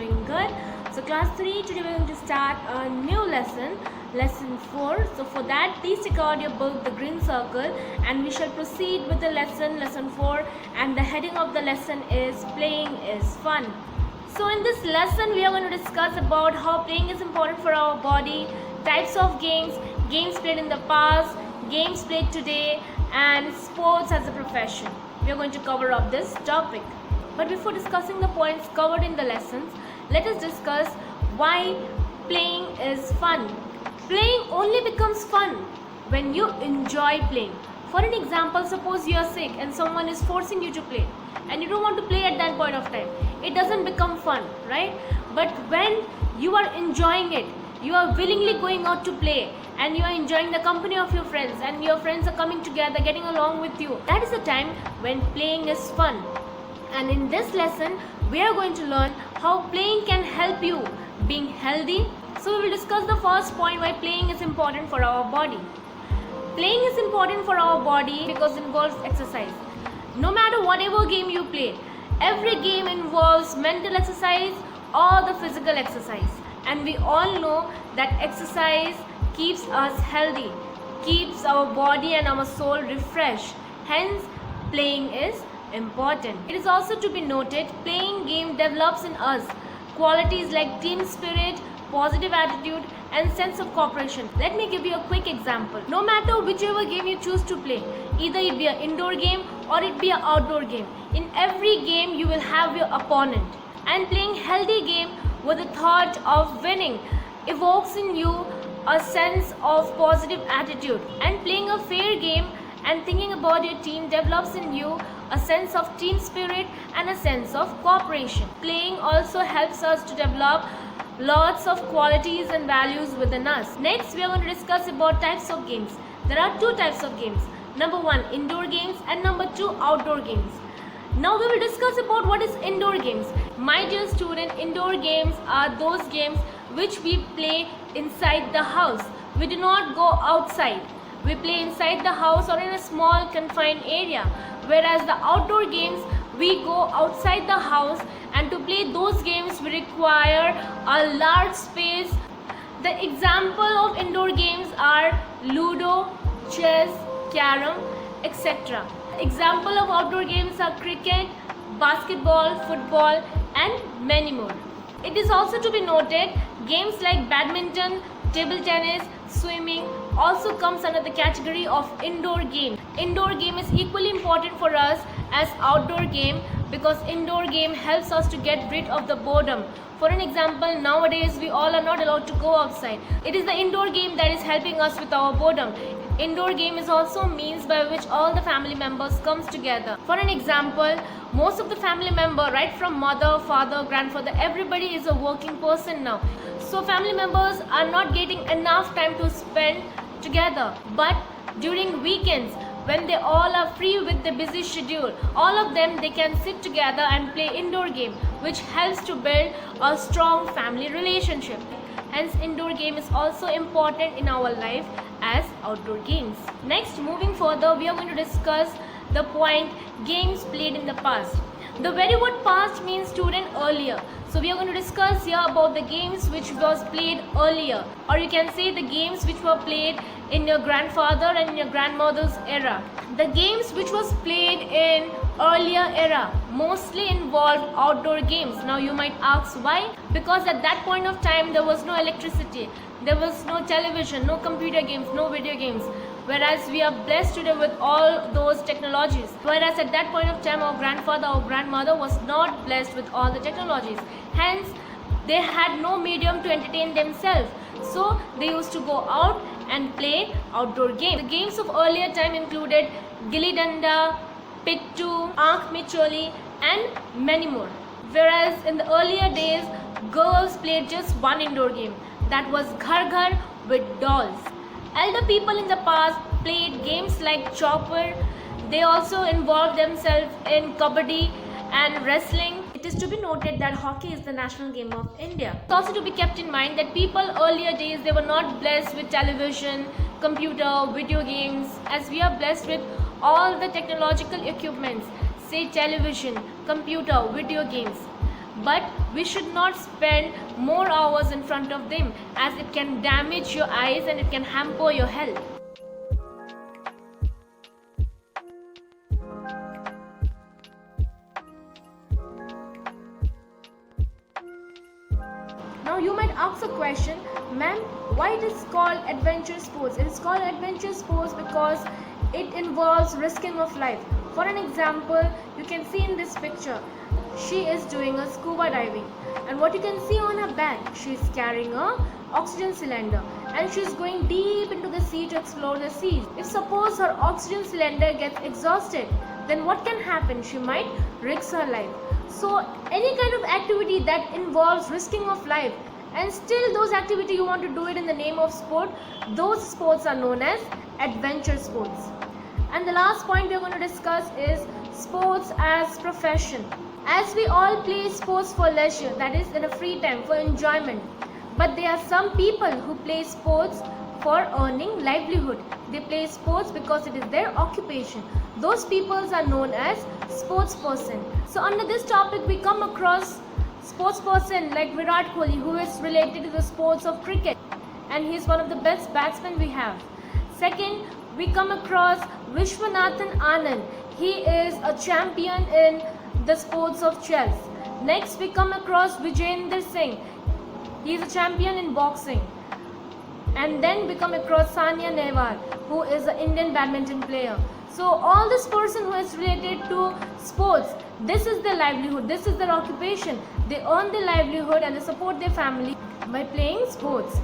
doing good. So class 3, today we're going to start a new lesson, lesson 4. So for that, please take out your book, The Green Circle, and we shall proceed with the lesson 4, and the heading of the lesson is Playing is Fun. So in this lesson, we are going to discuss about how playing is important for our body, types of games, games played in the past, games played today, and sports as a profession. We are going to cover up this topic. But before discussing the points covered in the lessons, let us discuss why playing is fun. Playing only becomes fun when you enjoy playing. For an example, suppose you are sick and someone is forcing you to play and you don't want to play at that point of time. It doesn't become fun, right? But when you are enjoying it, you are willingly going out to play and you are enjoying the company of your friends and your friends are coming together, getting along with you. That is the time when playing is fun. And in this lesson, we are going to learn how playing can help you being healthy. So we will discuss the first point, why playing is important for our body. Playing is important for our body because it involves exercise. No matter whatever game you play, every game involves mental exercise or the physical exercise. And we all know that exercise keeps us healthy, keeps our body and our soul refreshed. Hence, playing is important. It is also to be noted, playing game develops in us qualities like team spirit, positive attitude, and sense of cooperation. Let me give you a quick example. No matter whichever game you choose to play, either it be an indoor game or it be an outdoor game, in every game you will have your opponent. And playing healthy game with the thought of winning evokes in you a sense of positive attitude. And playing a fair game and thinking about your team develops in you a sense of team spirit and a sense of cooperation. Playing also helps us to develop lots of qualities and values within us. Next, we are going to discuss about types of games. There are two types of games. Number 1, indoor games, and number 2, outdoor games. Now we will discuss about what is indoor games. My dear student, indoor games are those games which we play inside the house. We do not go outside. We play inside the house or in a small confined area. Whereas the outdoor games, we go outside the house, and to play those games we require a large space. The example of indoor games are Ludo, chess, carom, etc. Example of outdoor games are cricket, basketball, football, and many more. It is also to be noted, games like badminton, table tennis, swimming also comes under the category of indoor game. Indoor game is equally important for us as outdoor game because indoor game helps us to get rid of the boredom. For an example, nowadays we all are not allowed to go outside. It is the indoor game that is helping us with our boredom. Indoor game is also a means by which all the family members comes together. For an example, most of the family member, right from mother, father, grandfather, everybody is a working person now. So family members are not getting enough time to spend together. But during weekends, when they all are free with the busy schedule, all of them, they can sit together and play indoor game, which helps to build a strong family relationship. Hence, indoor game is also important in our life as outdoor games. Next, moving further, we are going to discuss the point games played in the past. The very word past means student earlier. So we are going to discuss here about the games which was played earlier, or you can say the games which were played in your grandfather and in your grandmother's era. The games which was played in earlier era mostly involved outdoor games. Now you might ask why? Because at that point of time there was no electricity, there was no television, no computer games, no video games. Whereas we are blessed today with all those technologies. Whereas at that point of time our grandfather or grandmother was not blessed with all the technologies. Hence, they had no medium to entertain themselves. So they used to go out and play outdoor games. The games of earlier time included Gilli Danda, Pittu, Aankh Micholi, and many more. Whereas in the earlier days, girls played just one indoor game. That was Ghar Ghar with dolls. Elder people in the past played games like chopper. They also involved themselves in kabaddi and wrestling. It is to be noted that hockey is the national game of India. It's also to be kept in mind that people earlier days, they were not blessed with television, computer, video games, as we are blessed with all the technological equipments, say television, computer, video games. but we should not spend more hours in front of them, as it can damage your eyes and it can hamper your health. Now you might ask a question, ma'am, why it is called adventure sports? It is called adventure sports because it involves risking of life. For an example, you can see in this picture, she is doing a scuba diving, and what you can see on her back, she is carrying a oxygen cylinder, and she is going deep into the sea to explore the seas. If suppose her oxygen cylinder gets exhausted, then what can happen? She might risk her life. So any kind of activity that involves risking of life, and still those activity you want to do it in the name of sport, those sports are known as adventure sports. And the last point we are going to discuss is sports as profession. As we all play sports for leisure, that is in a free time, for enjoyment, but there are some people who play sports for earning livelihood. They play sports because it is their occupation. Those people are known as sports person. So under this topic we come across sports person like Virat Kohli, who is related to the sports of cricket, and he is one of the best batsmen we have. Second, we come across Vishwanathan Anand. He is a champion in the sports of chess. Next we come across Vijayender Singh. He is a champion in boxing. And then we come across Sania Nehwal, who is an Indian badminton player. So all this person who is related to sports, this is their livelihood, this is their occupation. They earn their livelihood and they support their family by playing sports.